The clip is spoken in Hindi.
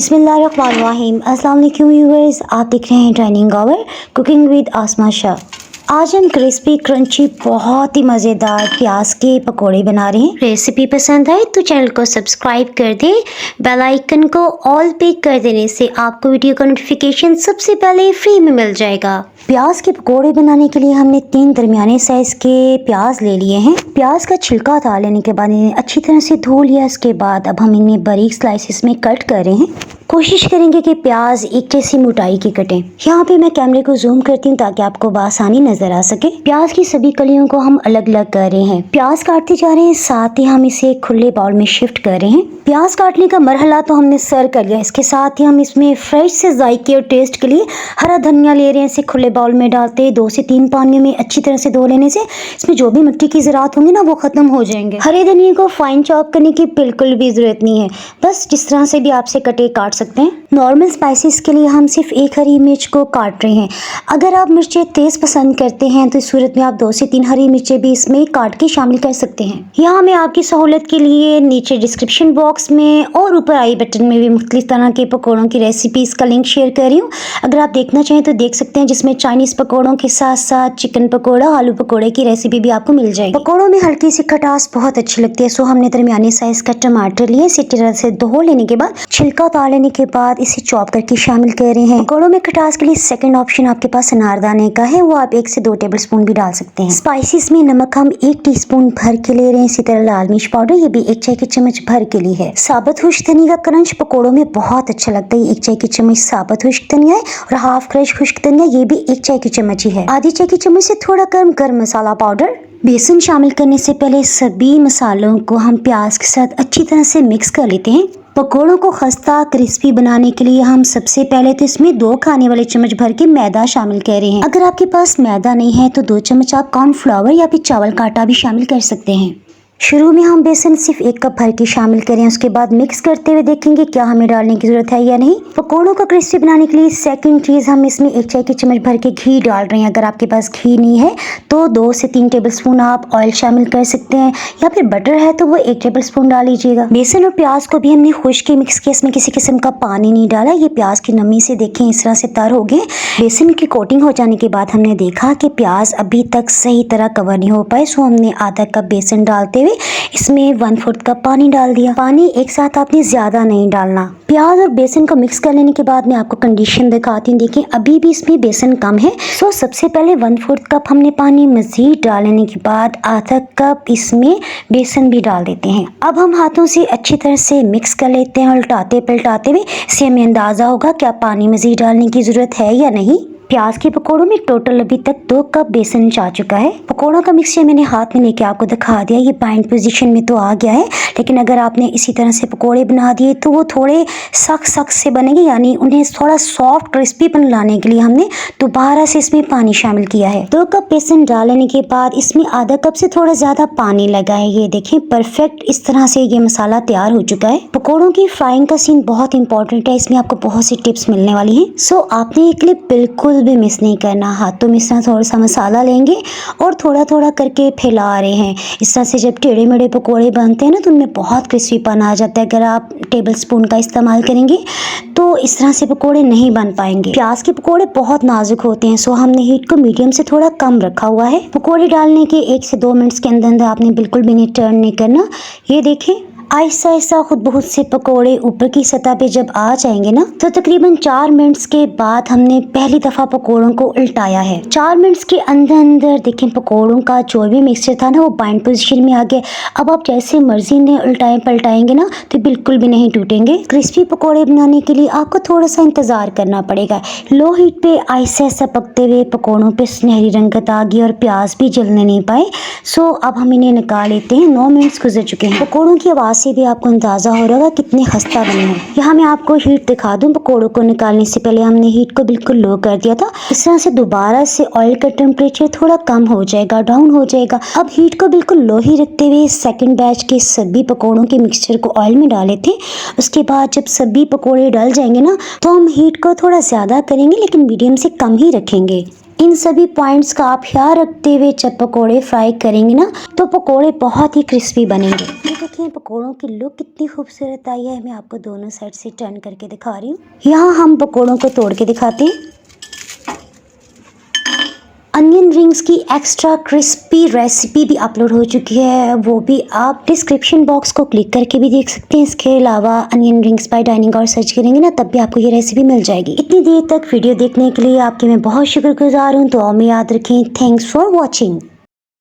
बिस्मिल्लाहिर्रहमानिर्रहीम। अस्सलाम वालेकुम व्यूअर्स, आप देख रहे हैं डाइनिंग आवर कुकिंग विद आसमा शाह। आज हम क्रिस्पी क्रंची बहुत ही मज़ेदार प्याज के पकोड़े बना रहे हैं। रेसिपी पसंद आए तो चैनल को सब्सक्राइब कर दें। बेल आइकन को ऑल पे कर देने से आपको वीडियो का नोटिफिकेशन सबसे पहले फ्री में मिल जाएगा। प्याज के पकोड़े बनाने के लिए हमने 3 दरमियाने साइज के प्याज ले लिए हैं। प्याज का छिलका उतार लेने के बाद इन्हें अच्छी तरह से धो लिया। इसके बाद अब हम इन्हें बारीक स्लाइसिस में कट कर रहे हैं। कोशिश करेंगे कि प्याज एक जैसी मोटाई के कटें। यहाँ पे मैं कैमरे को जूम करती हूँ ताकि आपको आसानी नजर आ सके। प्याज की सभी कलियों को हम अलग अलग कर रहे हैं। प्याज काटते जा रहे हैं, साथ ही हम इसे खुले बाउल में शिफ्ट कर रहे हैं। प्याज काटने का मरहला तो हमने सर कर लिया। इसके साथ ही हम इसमें फ्रेश से जायके और टेस्ट के लिए हरा धनिया ले रहे हैं। इसे खुले बाउल में डालते 2 से 3 पानी में अच्छी तरह से धो लेने से इसमें जो भी मिट्टी की ज़रात होंगी ना वो खत्म हो जाएंगे। हरे धनिया को फाइन चॉप करने की बिल्कुल भी जरूरत नहीं है, बस जिस तरह से भी आपसे कटे काट सकते हैं। नॉर्मल स्पाइसेस के लिए हम सिर्फ 1 हरी मिर्च को काट रहे हैं। अगर आप मिर्चें तेज पसंद करते हैं तो इस सूरत में आप 2 से 3 हरी मिर्चें भी इसमें काट के शामिल कर सकते हैं। यहाँ मैं आपकी सहूलत के लिए नीचे डिस्क्रिप्शन बॉक्स में और ऊपर आई बटन में भी मुख्तलिफ तरह के पकौड़ों की रेसिपीज का लिंक शेयर कर रही हूँ। अगर आप देखना चाहें तो देख सकते हैं, जिसमें चाइनीज पकौड़ों के साथ साथ चिकन पकौड़ा, आलू पकौड़े की रेसिपी भी आपको मिल जाएगी। पकौड़ों में हल्की सी खटास बहुत अच्छी लगती है। सो हमने दरमियाने साइज का टमाटर लिए। इसी तरह से धो लेने के बाद छिलका उतार लेने के बाद इसे चॉप करके शामिल कर रहे हैं। पकौड़ों में खटास के लिए सेकंड ऑप्शन आपके पास अनारदाने का है, वो आप 1 से 2 टेबल स्पून भी डाल सकते हैं। स्पाइसेस में नमक हम 1 टीस्पून भर के ले रहे हैं। इसी तरह लाल मिर्च पाउडर, ये भी 1 चाय की चम्मच भर के लिए है। साबुत खुश्क धनिया का क्रंच पकौड़ों में बहुत अच्छा लगता है। 1 चाय की चम्मच साबुत खुश्क धनिया है और हाफ क्रश खुश्क धनिया, ये भी 1 चाय की चम्मच ही है। आधी चाय की चम्मच से थोड़ा कम गरम मसाला पाउडर। बेसन शामिल करने से पहले सभी मसालों को हम प्याज के साथ अच्छी तरह से मिक्स कर लेते हैं। पकोड़ों को खस्ता क्रिस्पी बनाने के लिए हम सबसे पहले तो इसमें 2 खाने वाले चम्मच भर के मैदा शामिल कर रहे हैं। अगर आपके पास मैदा नहीं है तो 2 चम्मच आप कॉर्नफ्लावर या फिर चावल का आटा भी शामिल कर सकते हैं। शुरू में हम बेसन सिर्फ 1 कप भर के शामिल करें, उसके बाद मिक्स करते हुए देखेंगे क्या हमें डालने की जरूरत है या नहीं। पकोड़ों को क्रिस्पी बनाने के लिए सेकंड चीज़, हम इसमें 1 चाय की चम्मच भर के घी डाल रहे हैं। अगर आपके पास घी नहीं है तो 2 से 3 टेबल स्पून आप ऑयल शामिल कर सकते हैं, या फिर बटर है तो वो 1 टेबल स्पून डाल लीजिएगा। बेसन और प्याज को भी हमने खुश्क के मिक्स किया। इसमें किसी किस्म का पानी नहीं डाला। ये प्याज की नमी से देखें इस तरह से तर हो गए। बेसन की कोटिंग हो जाने के बाद हमने देखा कि प्याज अभी तक सही तरह कवर नहीं हो पाए। सो हमने आधा कप बेसन डालते हुए इसमें 1/4 कप पानी डाल दिया। पानी एक साथ आपने ज्यादा नहीं डालना। प्याज और बेसन को मिक्स कर लेने के बाद मैं आपको कंडीशन दिखाती हूँ। देखिए अभी भी इसमें बेसन कम है। सो सबसे पहले 1/4 कप हमने पानी मजीद डाल लेने के बाद आधा कप इसमें बेसन भी डाल देते हैं। अब हम हाथों से अच्छी तरह से मिक्स कर लेते हैं, उल्टाते पलटाते हुए। इससे हमें अंदाजा होगा क्या पानी मजीद डालने की जरूरत है या नहीं। प्याज के पकोड़ों में टोटल अभी तक 2 कप बेसन जा चुका है। पकोड़ों का मिक्सचर मैंने हाथ में लेके आपको दिखा दिया। ये बाइंड पोजीशन में तो आ गया है, लेकिन अगर आपने इसी तरह से पकोड़े बना दिए तो वो थोड़े सख्त से बनेंगे, यानी उन्हें थोड़ा सॉफ्ट क्रिस्पीपन लाने के लिए हमने दोबारा से इसमें पानी शामिल किया है। 2 कप बेसन डालने के बाद इसमें आधा कप से थोड़ा ज्यादा पानी लगा है। ये देखें परफेक्ट इस तरह से ये मसाला तैयार हो चुका है। पकोड़ों की फ्राइंग का सीन बहुत इंपॉर्टेंट है, इसमें आपको बहुत सी टिप्स मिलने वाली है। सो आपने ये क्लिप बिल्कुल भी मिस नहीं करना। हाथों में इस तरह थोड़ा सा मसाला लेंगे और थोड़ा थोड़ा करके फैला रहे हैं। इस तरह से जब टेढ़े मेढ़े पकोड़े बनते हैं ना तो उनमें बहुत क्रिस्पीपन आ जाता है। अगर आप टेबल स्पून का इस्तेमाल करेंगे तो इस तरह से पकोड़े नहीं बन पाएंगे। प्याज के पकोड़े बहुत नाजुक होते हैं, सो हमने हीट को मीडियम से थोड़ा कम रखा हुआ है। पकोड़े डालने के 1 से 2 मिनट्स के अंदर आपने बिल्कुल भी नहीं टर्न नहीं करना। ये देखें आहिस्ता आहिस्ता खुद बहुत से पकोड़े ऊपर की सतह पे जब आ जाएंगे ना तो तकरीबन 4 मिनट्स के बाद हमने पहली दफा पकोड़ों को उल्टाया है। 4 मिनट्स के अंदर देखें पकोड़ों का जो भी मिक्सचर था ना वो बाइंड पोजीशन में आ गया। अब आप जैसे मर्जी ने उल्टाएं पलटाएंगे ना तो बिल्कुल भी नहीं टूटेंगे। क्रिस्पी पकोड़े बनाने के लिए आपको थोड़ा सा इंतजार करना पड़ेगा। लो हीट पे आहिस्ता आहिस्ता पकते हुए पकोड़ों पे सुनहरी रंगत आ गई और प्याज भी जलने नहीं पाए। सो अब हम इन्हें निकाल लेते हैं। 9 मिनट्स गुजर चुके हैं। पकोड़ों की आवाज से भी आपको अंदाजा हो रहा होगा कितने खस्ता बने हैं। यहाँ मैं आपको हीट दिखा दूं। पकोड़ों को निकालने से पहले हमने हीट को बिल्कुल लो कर दिया था। इस तरह से दोबारा से ऑयल का टेम्परेचर थोड़ा कम हो जाएगा, डाउन हो जाएगा। अब हीट को बिल्कुल लो ही रखते हुए सेकंड बैच के सभी पकोड़ों के मिक्सचर को ऑयल में डाले थे। उसके बाद जब सभी पकोड़े डल जाएंगे ना तो हम हीट को थोड़ा ज्यादा करेंगे, लेकिन मीडियम से कम ही रखेंगे। इन सभी पॉइंट्स का आप ख्याल रखते हुए जब पकोड़े फ्राई करेंगे ना तो पकोड़े बहुत ही क्रिस्पी बनेंगे। ये देखिए पकोड़ों की लुक कितनी खूबसूरत आई है। मैं आपको दोनों साइड से टर्न करके दिखा रही हूँ। यहाँ हम पकोड़ों को तोड़ के दिखाते हैं। अनियन रिंग्स की एक्स्ट्रा क्रिस्पी रेसिपी भी अपलोड हो चुकी है, वो भी आप डिस्क्रिप्शन बॉक्स को क्लिक करके भी देख सकते हैं। इसके अलावा अनियन रिंग्स बाय डाइनिंग और सर्च करेंगे ना तब भी आपको ये रेसिपी मिल जाएगी। इतनी देर तक वीडियो देखने के लिए आपके मैं बहुत शुक्रगुजार हूँ। तो और में याद रखें, थैंक्स फॉर वॉचिंग।